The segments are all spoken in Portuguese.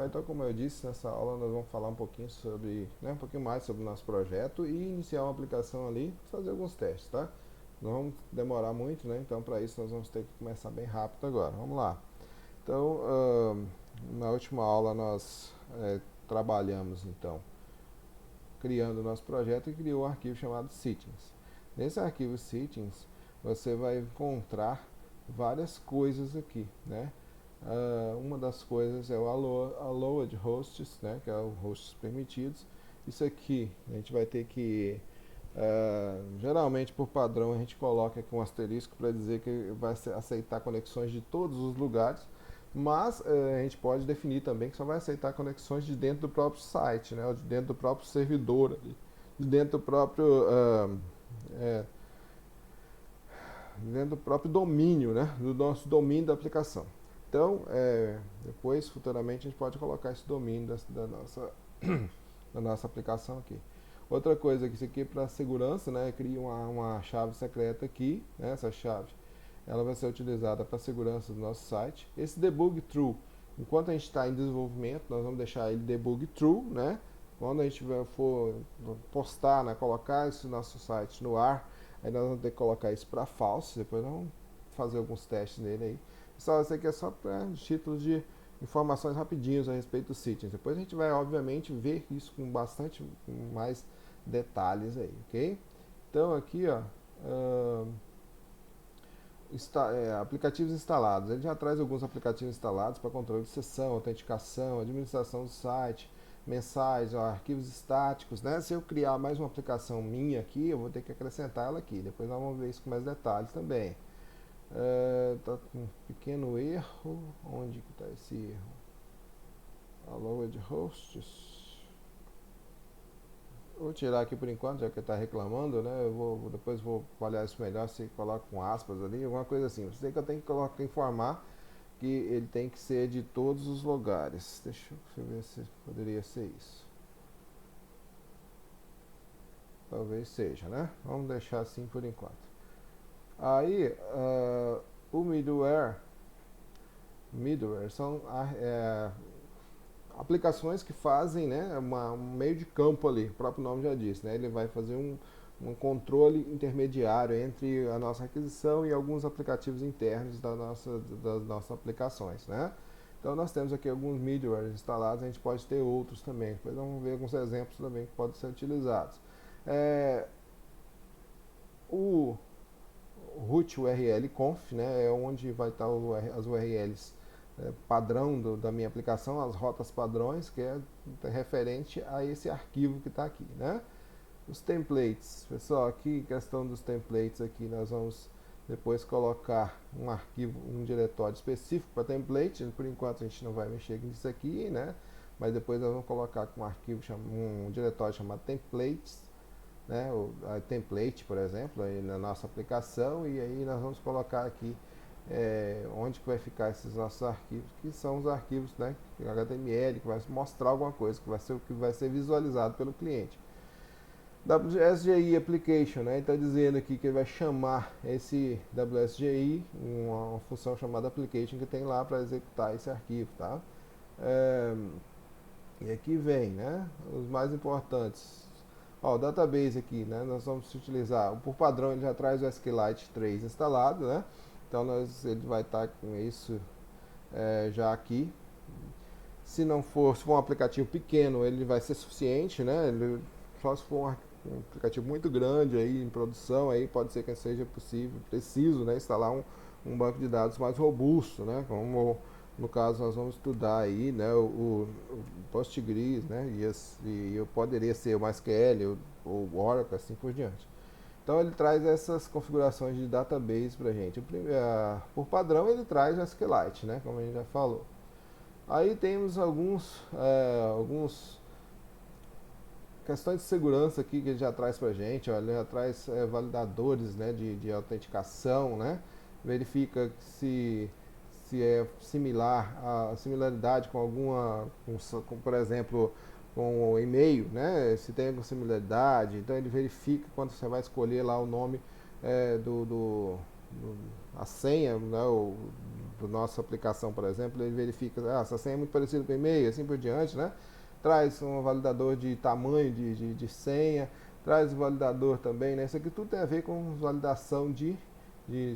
Então, como eu disse, nessa aula nós vamos falar um pouquinho sobre, um pouquinho mais sobre o nosso projeto e iniciar uma aplicação ali, fazer alguns testes, tá? Não vamos demorar muito, né? Então, para isso nós vamos ter que começar bem rápido agora. Vamos lá. Então, na última aula nós trabalhamos, então, criando o nosso projeto e criou um arquivo chamado Settings. Nesse arquivo Settings, você vai encontrar várias coisas aqui, né? Uma das coisas é o Allowed Hosts, né? Que é o hosts permitidos. Isso aqui a gente vai ter que geralmente por padrão a gente coloca aqui um asterisco para dizer que vai aceitar conexões de todos os lugares, mas a gente pode definir também que só vai aceitar conexões de dentro do próprio site, né, ou de dentro do próprio servidor, de dentro do próprio dentro do próprio domínio, né, do nosso domínio da aplicação. Então, depois, futuramente, a gente pode colocar esse domínio da nossa aplicação aqui. Outra coisa que isso aqui é para segurança, né? Cria uma chave secreta aqui, né? Essa chave, ela vai ser utilizada para a segurança do nosso site. Esse debug true, enquanto a gente está em desenvolvimento, nós vamos deixar ele debug true, né? Quando a gente for postar, né? Colocar esse nosso site no ar, aí nós vamos ter que colocar isso para false. Depois nós vamos fazer alguns testes nele aí. Pessoal, isso aqui é só para títulos de informações rapidinhos a respeito dos settings. Depois a gente vai, obviamente, ver isso com bastante mais detalhes aí, ok? Então aqui, ó, aplicativos instalados. Ele já traz alguns aplicativos instalados para controle de sessão, autenticação, administração do site, mensagens, ó, arquivos estáticos, né? Se eu criar mais uma aplicação minha aqui, eu vou ter que acrescentar ela aqui. Depois nós vamos ver isso com mais detalhes também. Tá com um pequeno erro. Onde que está esse erro? Allowed hosts. Vou tirar aqui por enquanto, já que está reclamando, né? Depois vou avaliar isso melhor, se coloca com aspas ali, alguma coisa assim. Você tem que eu tenho que informar que ele tem que ser de todos os lugares. Deixa eu ver se poderia ser isso. Talvez seja, né? Vamos deixar assim por enquanto. Aí, o middleware são aplicações que fazem, né, um meio de campo ali, o próprio nome já diz, né, ele vai fazer um controle intermediário entre a nossa aquisição e alguns aplicativos internos das nossas aplicações, né. Então nós temos aqui alguns middlewares instalados, a gente pode ter outros também, depois vamos ver alguns exemplos também que podem ser utilizados. O root URL conf, né, é onde vai estar as URLs padrão da minha aplicação, as rotas padrões, que é referente a esse arquivo que está aqui, né? Os templates, pessoal, aqui questão dos templates aqui, nós vamos depois colocar um arquivo, um diretório específico para template. Por enquanto a gente não vai mexer nisso aqui, né? Mas depois nós vamos colocar um arquivo, um diretório chamado templates, né? A template, por exemplo, aí na nossa aplicação, e aí nós vamos colocar aqui onde que vai ficar esses nossos arquivos, que são os arquivos, né, HTML, que vai mostrar alguma coisa, que vai ser o que vai ser visualizado pelo cliente. WSGI Application, né, está dizendo aqui que ele vai chamar esse WSGI, uma função chamada Application que tem lá para executar esse arquivo, tá? E aqui vem, né, os mais importantes. Ó, o database aqui, né, nós vamos utilizar, por padrão ele já traz o SQLite 3 instalado, né? Então ele vai estar com isso já aqui. Se for um aplicativo pequeno, ele vai ser suficiente, né? Só se for um aplicativo muito grande aí em produção, aí pode ser que seja preciso, né, instalar um banco de dados mais robusto, né? Como no caso nós vamos estudar aí, né, o Postgres, né? E poderia ser o MySQL ou o Oracle, assim por diante. Então ele traz essas configurações de database para a gente. Por padrão ele traz o SQLite, né, como a gente já falou. Aí temos alguns questões de segurança aqui que ele já traz para a gente. Ó, ele já traz validadores, né, de autenticação, né, verifica se é a similaridade com alguma, por exemplo, com o e-mail, né? Se tem alguma similaridade, então ele verifica quando você vai escolher lá o nome a senha, né? nossa aplicação, por exemplo, ele verifica, essa senha é muito parecida com o e-mail, assim por diante, né? Traz um validador de tamanho de senha, traz o validador também, né? Isso aqui tudo tem a ver com validação de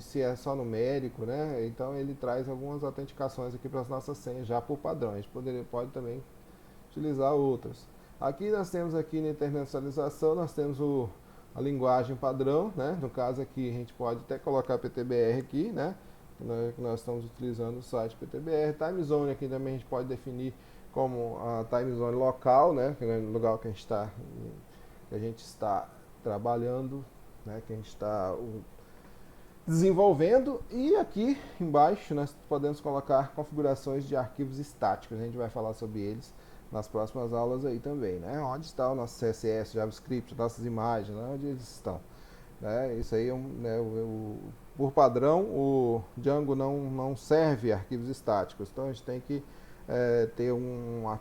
se é só numérico, né? Então ele traz algumas autenticações aqui para as nossas senhas já por padrão. A gente pode também utilizar outras. Aqui nós temos aqui na internacionalização, nós temos a linguagem padrão, né? No caso aqui a gente pode até colocar PTBR aqui, né? Que nós estamos utilizando o site PTBR. Time zone aqui também a gente pode definir como a time zone local, né? Que é o lugar que a gente está trabalhando, né? Que a gente está desenvolvendo. E aqui embaixo nós podemos colocar configurações de arquivos estáticos. A gente vai falar sobre eles nas próximas aulas aí também, né? Onde está o nosso CSS, JavaScript, nossas imagens, né? Onde eles estão, né? Isso aí, né, por padrão, o Django não serve arquivos estáticos, então a gente tem que ter uma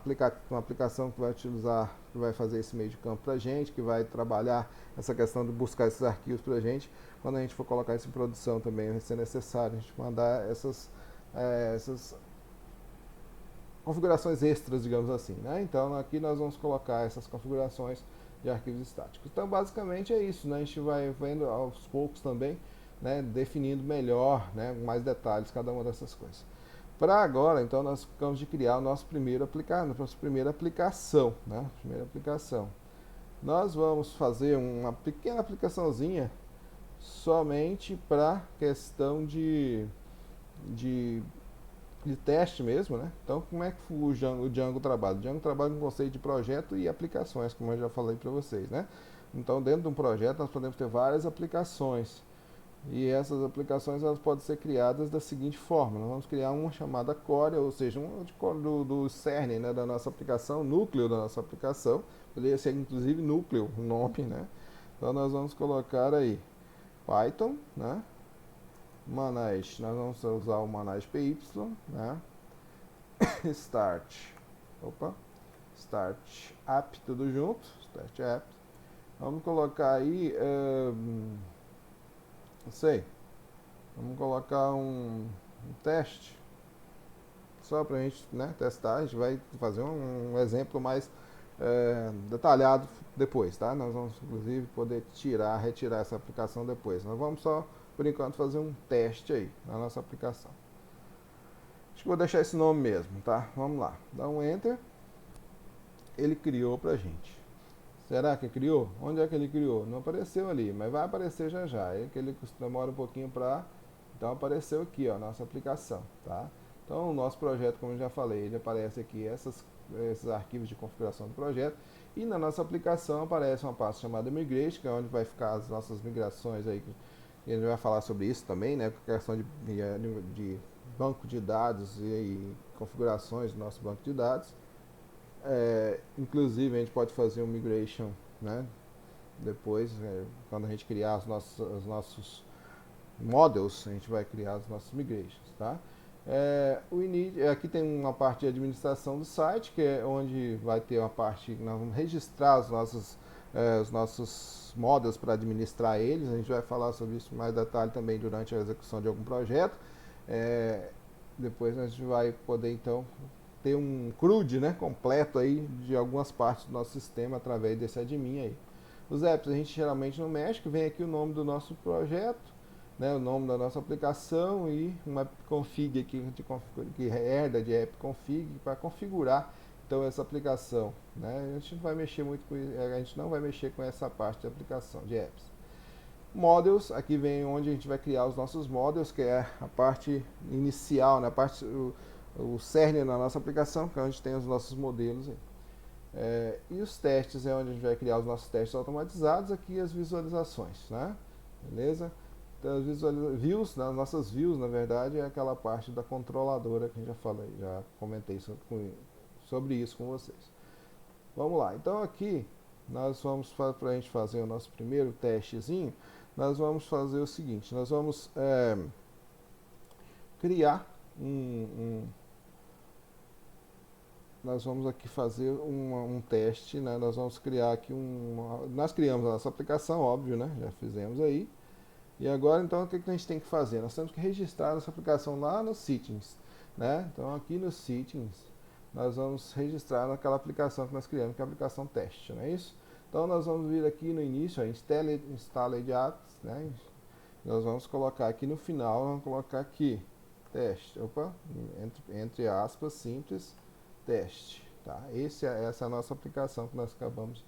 aplicação que vai utilizar, que vai fazer esse meio de campo para a gente, que vai trabalhar essa questão de buscar esses arquivos para a gente. Quando a gente for colocar isso em produção também vai ser necessário a gente mandar essas configurações extras, digamos assim, né? Então aqui nós vamos colocar essas configurações de arquivos estáticos. Então basicamente é isso, né? A gente vai vendo aos poucos também, né? Definindo melhor, né? Mais detalhes cada uma dessas coisas. Para agora, então, nós ficamos de criar o nosso nossa primeira aplicação, né? Primeira aplicação. Nós vamos fazer uma pequena aplicaçãozinha somente para questão de teste mesmo, né? Então, como é que o Django trabalha? O Django trabalha com o conceito de projeto e aplicações, como eu já falei para vocês, né? Então, dentro de um projeto, nós podemos ter várias aplicações. E essas aplicações elas podem ser criadas da seguinte forma: nós vamos criar uma chamada core, ou seja, do cerne, né, da nossa aplicação, núcleo da nossa aplicação. Poderia ser inclusive núcleo, o nome, né? Então nós vamos colocar aí Python, né? Manage, nós vamos usar o Manage PY, né? Start, Start App, tudo junto, Start App. Vamos colocar aí, não sei, vamos colocar um teste, só para a gente, né, testar. A gente vai fazer um exemplo mais detalhado depois, tá? Nós vamos inclusive poder retirar essa aplicação depois. Nós vamos só, por enquanto, fazer um teste aí na nossa aplicação. Acho que vou deixar esse nome mesmo, tá? Vamos lá, dá um Enter. Ele criou pra gente. Será que criou? Onde é que ele criou? Não apareceu ali, mas vai aparecer já já. É que ele demora um pouquinho para... Então apareceu aqui, ó, nossa aplicação, tá? Então o nosso projeto, como eu já falei, ele aparece aqui esses arquivos de configuração do projeto. E na nossa aplicação aparece uma pasta chamada Migration, que é onde vai ficar as nossas migrações aí. E a gente vai falar sobre isso também, né? Com a questão de banco de dados e configurações do nosso banco de dados. Inclusive a gente pode fazer um migration, né? Depois, quando a gente criar os nossos models, a gente vai criar os nossos migrations, tá? Aqui tem uma parte de administração do site, que é onde vai ter uma parte que nós vamos registrar os nossos models para administrar eles. A gente vai falar sobre isso em mais detalhe também durante a execução de algum projeto. Depois a gente vai poder então ter um CRUD, né, completo aí de algumas partes do nosso sistema através desse admin aí. Os apps a gente geralmente não mexe, que vem aqui o nome do nosso projeto, né, o nome da nossa aplicação e uma config aqui que herda de app config para configurar então essa aplicação, né? A gente não vai mexer muito com a gente não vai mexer com essa parte de aplicação de apps. Models, aqui vem onde a gente vai criar os nossos models, que é a parte inicial, né, a parte o cerne na nossa aplicação, que é onde tem os nossos modelos aí. E os testes é onde a gente vai criar os nossos testes automatizados, aqui as visualizações, né? Beleza? Então, as views, né, as nossas views, na verdade, é aquela parte da controladora que a gente já falei, já comentei sobre isso com vocês. Vamos lá, então aqui nós vamos, para a gente fazer o nosso primeiro testezinho, nós vamos fazer o seguinte: nós vamos criar nós vamos aqui fazer um teste, né? Nós vamos criar aqui nós criamos a nossa aplicação, óbvio, né? Já fizemos aí. E agora, então, o que a gente tem que fazer? Nós temos que registrar nossa aplicação lá no Settings, né? Então, aqui no Settings, nós vamos registrar naquela aplicação que nós criamos, que é a aplicação teste, não é isso? Então, nós vamos vir aqui no início, Installed Apps, né? Nós vamos colocar aqui no final, vamos colocar aqui, teste, opa, entre aspas, simples, teste, tá? Essa é a nossa aplicação que nós acabamos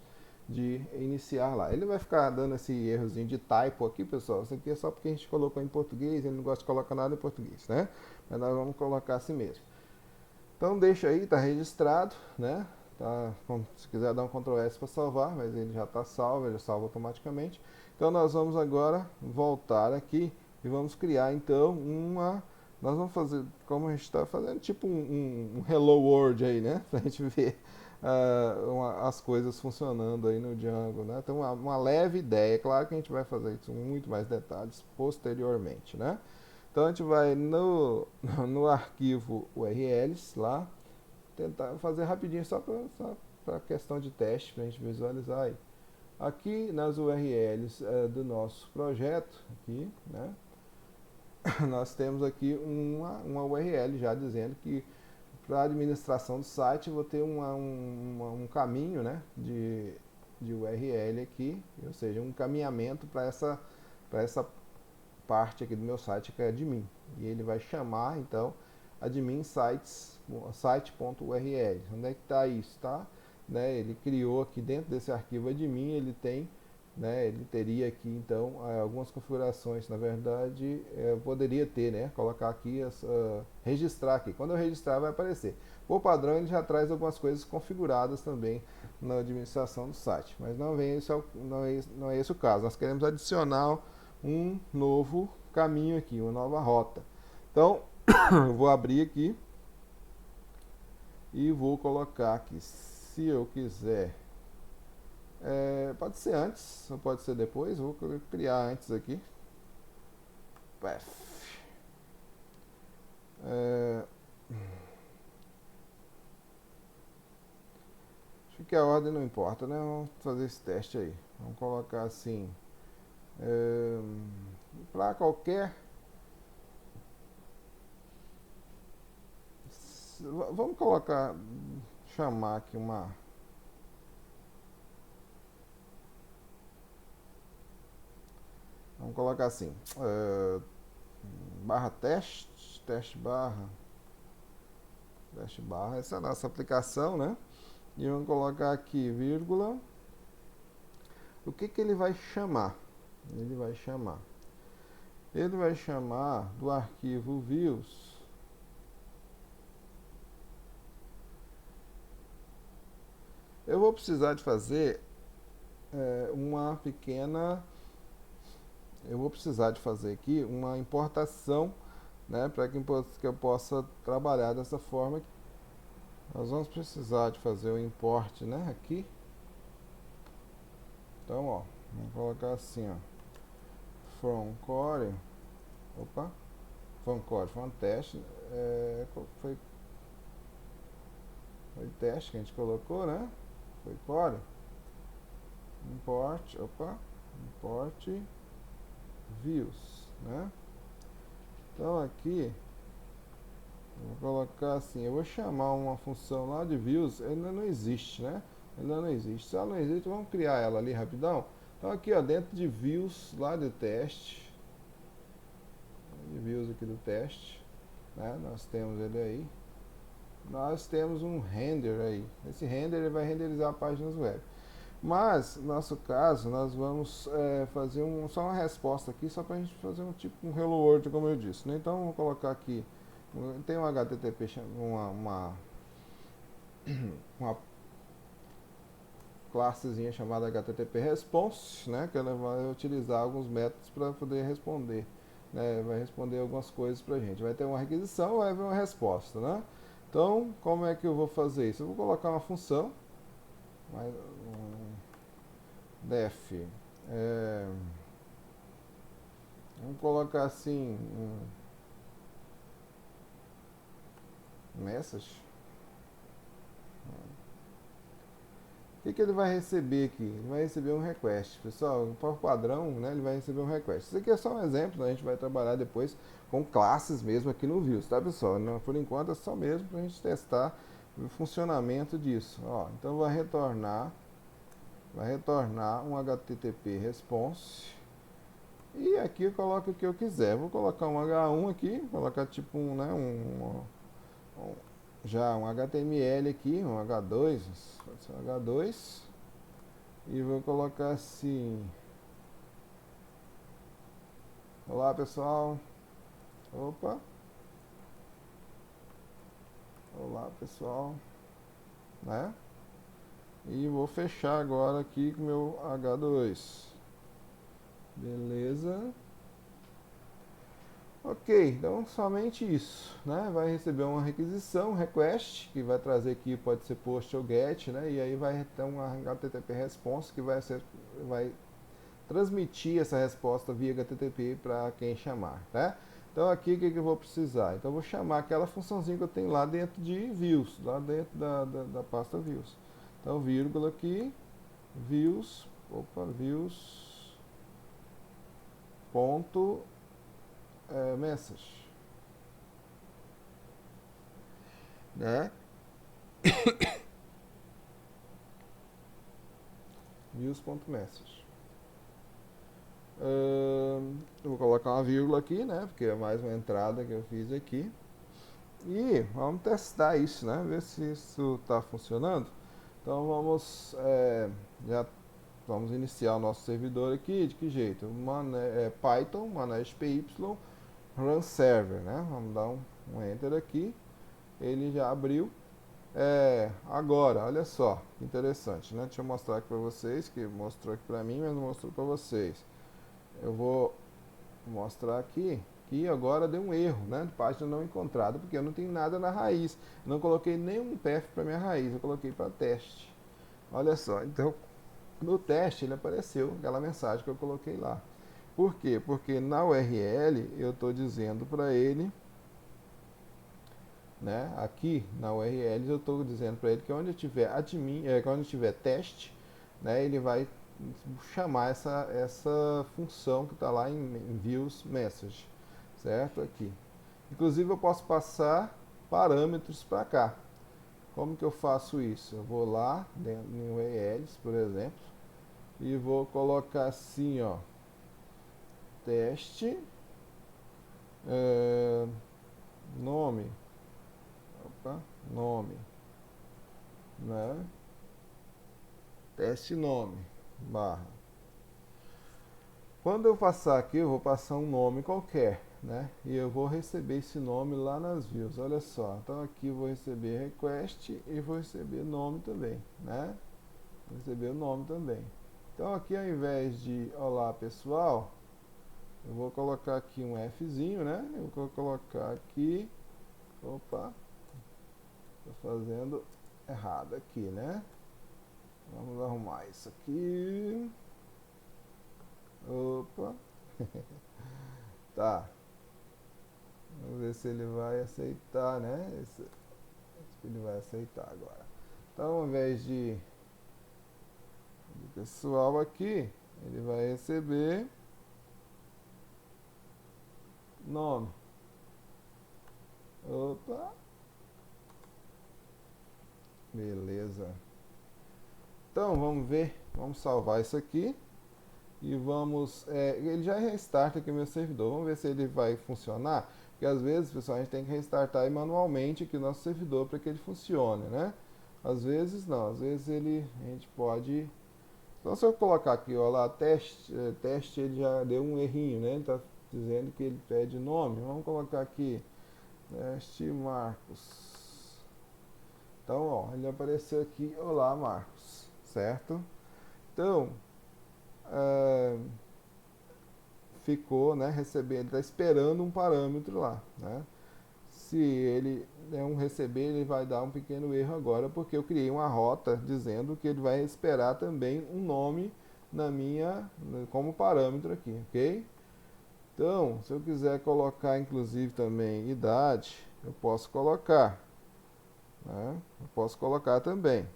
de iniciar lá. Ele vai ficar dando esse errozinho de typo aqui, pessoal. Isso aqui é só porque a gente colocou em português, ele não gosta de colocar nada em português, né? Mas nós vamos colocar assim mesmo. Então deixa aí, tá registrado, né? Tá, se quiser dar um Ctrl S para salvar, mas ele já está salvo, ele salva automaticamente. Então nós vamos agora voltar aqui e vamos criar então nós vamos fazer, como a gente está fazendo, tipo um Hello World aí, né? Pra gente ver as coisas funcionando aí no Django, né? Então uma leve ideia, claro que a gente vai fazer isso com muito mais detalhes posteriormente, né? Então a gente vai no arquivo URLs lá, tentar fazer rapidinho só para questão de teste, para a gente visualizar aí. Aqui nas URLs do nosso projeto, aqui, né, nós temos aqui uma URL já dizendo que para a administração do site eu vou ter um caminho, né, de URL aqui, ou seja, um encaminhamento para essa parte aqui do meu site que é admin. E ele vai chamar então admin site.url. Onde é que está isso? Tá? Né, ele criou aqui dentro desse arquivo admin, ele tem, né, ele teria aqui então algumas configurações, na verdade eu poderia ter, né, colocar aqui, registrar aqui. Quando eu registrar vai aparecer. Por padrão ele já traz algumas coisas configuradas também na administração do site, mas não é esse o caso. Nós queremos adicionar um novo caminho aqui, uma nova rota. Então, eu vou abrir aqui e vou colocar aqui, se eu quiser, pode ser antes ou pode ser depois, vou criar antes aqui. Acho que a ordem não importa, né? Vamos fazer esse teste aí. Vamos colocar assim, para qualquer. Vamos colocar, chamar aqui vamos colocar assim, barra teste barra, essa é a nossa aplicação, né? E vamos colocar aqui, vírgula, o que ele vai chamar? Ele vai chamar do arquivo views eu vou precisar de fazer uma pequena. Eu vou precisar de fazer aqui uma importação, né, para que eu possa trabalhar dessa forma. Nós vamos precisar de fazer o import, né, aqui. Então, ó, vamos colocar assim, ó, from core teste, foi teste que a gente colocou, né? Foi core, import views, né? Então aqui eu vou colocar assim, eu vou chamar uma função lá de views, ainda não existe, né? Se ela não existe, vamos criar ela ali rapidão. Então aqui, ó, dentro de views lá de teste, de views aqui do teste, né? Nós temos ele aí. Nós temos um render aí. Esse render ele vai renderizar páginas web. Mas, no nosso caso, nós vamos fazer só uma resposta aqui, só para a gente fazer um tipo um Hello World, como eu disse, né? Então, vou colocar aqui, tem um HTTP, uma classezinha chamada HTTP Response, né? Que ela vai utilizar alguns métodos para poder responder, né? Vai responder algumas coisas para a gente. Vai ter uma requisição, vai haver uma resposta, né? Então, como é que eu vou fazer isso? Eu vou colocar uma função, def, vamos colocar assim, message, que ele vai receber aqui? Ele vai receber um request. Pessoal, por padrão, né, ele vai receber um request. Isso aqui é só um exemplo, né, a gente vai trabalhar depois com classes mesmo aqui no Views, tá, pessoal? Não, por enquanto é só mesmo para a gente testar o funcionamento disso. Ó, então vai retornar um HTTP response. E aqui eu coloco o que eu quiser. Vou colocar um H1 aqui, colocar tipo um, né, já um HTML aqui, um H2, pode ser um H2. E vou colocar assim: olá pessoal, opa, olá pessoal, né? E vou fechar agora aqui com o meu H2. Beleza. Ok, então somente isso, né? Vai receber uma requisição, um request, que vai trazer aqui, pode ser post ou get, né? E aí vai ter um HTTP response que vai transmitir essa resposta via HTTP para quem chamar, tá? Então aqui o que eu vou precisar? Então eu vou chamar aquela funçãozinha que eu tenho lá dentro de views, lá dentro da pasta views. Então vírgula aqui, views, views ponto message, né? Views.message. Eu vou colocar uma vírgula aqui, né? Porque é mais uma entrada que eu fiz aqui. E vamos testar isso, né? Ver se isso está funcionando. Então já vamos iniciar o nosso servidor aqui. De que jeito? Python, managepy, run server, né? Vamos dar um enter aqui. Ele já abriu. Agora, olha só, que interessante, né? Deixa eu mostrar aqui para vocês, que mostrou aqui para mim, mas não mostrou para vocês. Eu vou mostrar aqui que agora deu um erro, né? Página não encontrada, porque eu não tenho nada na raiz. Eu não coloquei nenhum path para minha raiz, eu coloquei para teste. Olha só, então no teste ele apareceu aquela mensagem que eu coloquei lá. Por quê? Porque na URL eu estou dizendo para ele, né? Aqui na URL eu estou dizendo para ele que onde tiver onde tiver teste, né? Ele vai chamar essa função que está lá em views message, certo? Aqui. Inclusive eu posso passar parâmetros para cá. Como que eu faço isso? Eu vou lá dentro em URLs, por exemplo, e vou colocar assim, ó, teste, nome, nome, né? Teste nome, barra. Quando eu passar aqui, eu vou passar um nome qualquer, né? E eu vou receber esse nome lá nas views. Olha só, então aqui eu vou receber request e vou receber nome também, né? Vou receber o nome também. Então aqui ao invés de olá pessoal, eu vou colocar aqui um Fzinho, né? Eu vou colocar aqui, opa, tô fazendo errado aqui, né? Vamos arrumar isso aqui. Opa. Tá. Vamos ver se ele vai aceitar, né? Acho que ele vai aceitar agora. Então, ao invés de pessoal aqui, ele vai receber nome. Opa. Beleza. Então, vamos ver. Vamos salvar isso aqui. E vamos... ele já restarta aqui o meu servidor. Vamos ver se ele vai funcionar. Porque às vezes, pessoal, a gente tem que restartar manualmente aqui o nosso servidor para que ele funcione, né? Às vezes não. Às vezes a gente pode... Então, se eu colocar aqui, ó lá, teste, ele já deu um errinho, né? Ele está dizendo que ele pede nome. Vamos colocar aqui, teste Marcos. Então, ó, ele apareceu aqui, olá Marcos, certo? Então, ficou, né, recebendo, ele está esperando um parâmetro lá, né? Se ele não receber, ele vai dar um pequeno erro agora, porque eu criei uma rota dizendo que ele vai esperar também um nome como parâmetro aqui, ok? Então, se eu quiser colocar inclusive também idade, eu posso colocar, né? Eu posso colocar também.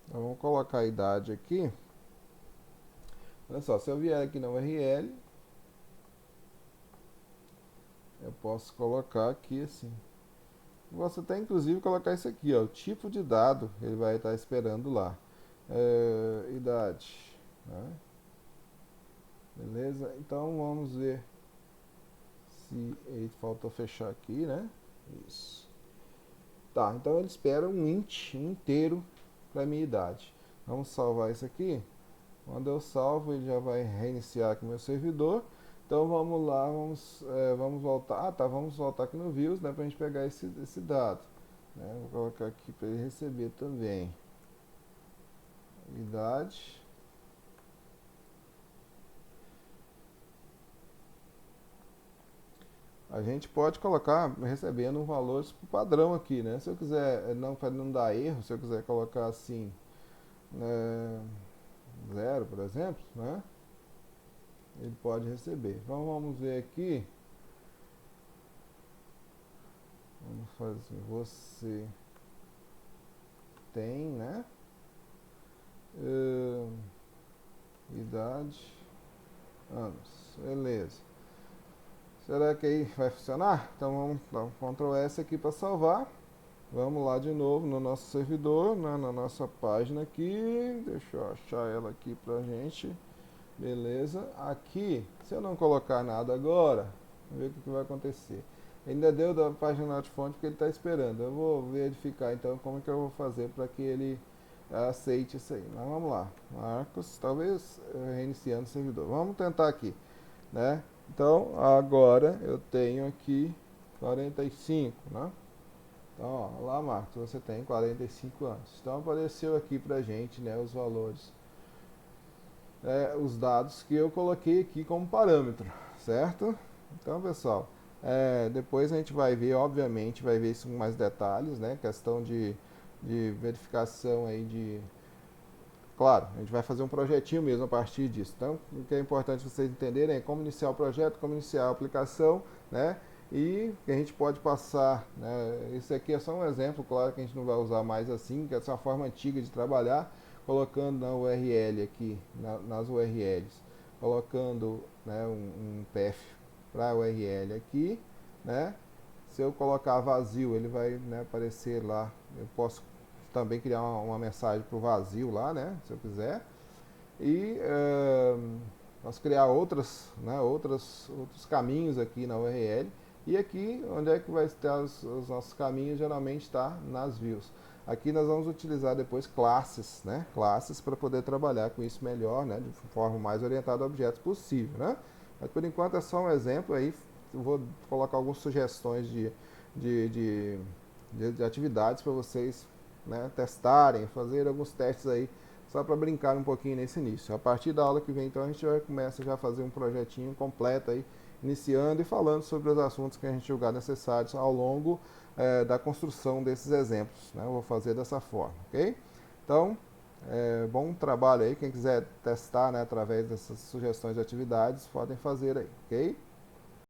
Então, vamos colocar a idade aqui. Olha só, se eu vier aqui na URL, eu posso colocar aqui assim. Posso até inclusive colocar isso aqui, ó, o tipo de dado ele vai estar esperando lá. Idade, né? Beleza? Então vamos ver se ele faltou fechar aqui, né? Isso. Tá, então ele espera um int inteiro para minha idade. Vamos salvar isso aqui. Quando eu salvo, ele já vai reiniciar aqui meu servidor. Então vamos lá, vamos voltar. Ah, tá, vamos voltar aqui no views, né, para a gente pegar esse dado. Né? Vou colocar aqui para ele receber também. Idade. A gente pode colocar recebendo um valor padrão aqui, né? Se eu quiser, não para não dar erro, se eu quiser colocar assim, né, 0, por exemplo, né? Ele pode receber. Então vamos ver aqui. Vamos fazer. Você tem, né? Idade, anos. Beleza. Será que aí vai funcionar? Então vamos dar um Ctrl S aqui para salvar. Vamos lá de novo no nosso servidor, né, na nossa página aqui. Deixa eu achar ela aqui pra gente. Beleza. Aqui, se eu não colocar nada agora, vamos ver o que vai acontecer. Ainda deu da página not fonte porque ele está esperando. Eu vou verificar então como é que eu vou fazer para que ele aceite isso aí. Mas vamos lá. Marcos, talvez reiniciando o servidor. Vamos tentar aqui, né? Então, agora eu tenho aqui 45, né? Então, ó, lá, Marcos, você tem 45 anos. Então, apareceu aqui pra gente, né, os valores, os dados que eu coloquei aqui como parâmetro, certo? Então, pessoal, depois a gente vai ver, obviamente, vai ver isso com mais detalhes, né? Questão de verificação aí de... Claro, a gente vai fazer um projetinho mesmo a partir disso. Então, o que é importante vocês entenderem é como iniciar o projeto, como iniciar a aplicação, né? E que a gente pode passar, né? Isso aqui é só um exemplo, claro que a gente não vai usar mais assim, que essa é uma forma antiga de trabalhar, colocando na URL aqui, nas URLs, colocando, né, um path para a URL aqui, né? Se eu colocar vazio, ele vai, né, aparecer lá. Eu posso também criar uma mensagem para o vazio lá, né? Se eu quiser. E posso criar outros caminhos aqui na URL. E aqui, onde é que vai estar os nossos caminhos? Geralmente está nas views. Aqui nós vamos utilizar depois classes, né? Classes para poder trabalhar com isso melhor, né? De forma mais orientada a objetos possível, né? Mas por enquanto é só um exemplo aí. Eu vou colocar algumas sugestões de, de, de atividades para vocês, né, testarem, fazer alguns testes aí, só para brincar um pouquinho nesse início. A partir da aula que vem, então, a gente começa já a fazer um projetinho completo aí, iniciando e falando sobre os assuntos que a gente julgar necessários ao longo da construção desses exemplos. Né? Eu vou fazer dessa forma, ok? Então, bom trabalho aí. Quem quiser testar, né, através dessas sugestões de atividades, podem fazer aí, ok?